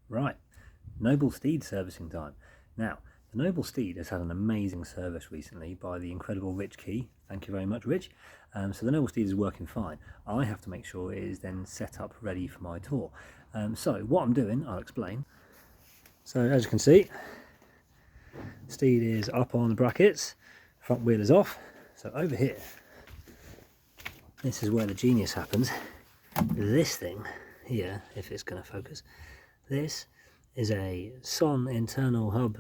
Right, Noble Steed servicing time. Now, the Noble Steed has had an amazing service recently by the incredible Rich Key. Thank you very much, Rich. So the Noble Steed is working fine. I have to make sure it is then set up ready for my tour. So what I'm doing, I'll explain. So as you can see, Steed is up on the brackets, front wheel is off. So over here, this is where the genius happens. This thing here, if it's going to focus, this is a Son internal hub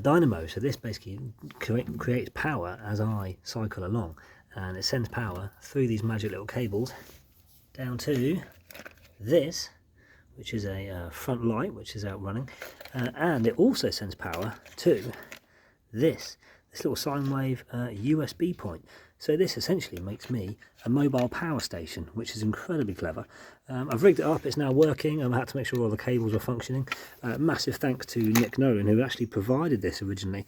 dynamo. So this basically creates power as I cycle along, and it sends power through these magic little cables down to this, which is a front light which is out running, and it also sends power to this little sine wave USB point. So this essentially makes me a mobile power station, which is incredibly clever. I've rigged it up, it's now working. I had to make sure all the cables were functioning. Massive thanks to Nich Nolan, who actually provided this originally.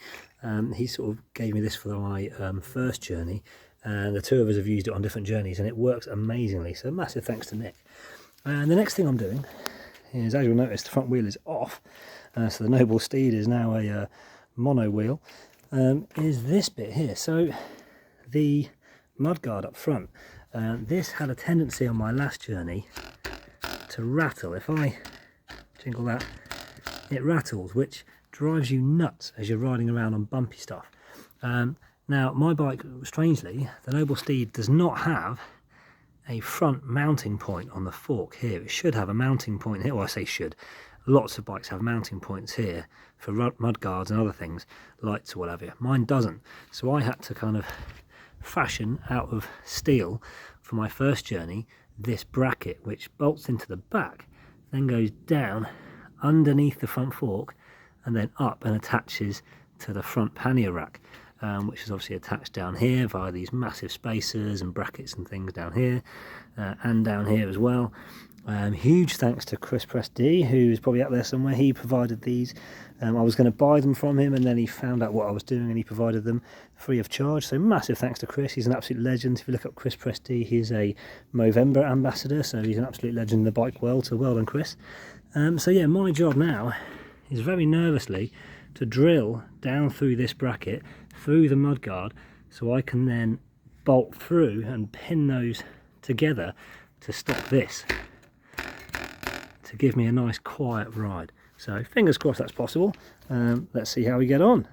He sort of gave me this for my first journey, and the two of us have used it on different journeys, and it works amazingly. So massive thanks to Nick. And the next thing I'm doing is, as you'll notice, the front wheel is off. So the Noble Steed is now a mono wheel. Is this bit here. So the mudguard up front, this had a tendency on my last journey to rattle. If I jingle that, it rattles, which drives you nuts as you're riding around on bumpy stuff. Now my bike, strangely, the Noble Steed does not have a front mounting point on the fork here. It should have a mounting point here. Well, I say should. Lots of bikes have mounting points here for mudguards and other things, lights or whatever. Mine doesn't. So I had to kind of fashion out of steel for my first journey this bracket, which bolts into the back, then goes down underneath the front fork and then up and attaches to the front pannier rack, which is obviously attached down here via these massive spacers and brackets and things down here, and down here as well. Huge thanks to Chris D, who's probably out there somewhere. He provided these. I was going to buy them from him, and then he found out what I was doing and he provided them free of charge. So massive thanks to Chris. He's an absolute legend. If you look up Chris D, he's a Movember ambassador, so he's an absolute legend in the bike world. So well done, Chris. So yeah, my job now is very nervously to drill down through this bracket, through the mudguard, so I can then bolt through and pin those together to stop this, to give me a nice quiet ride. So fingers crossed that's possible. Let's see how we get on.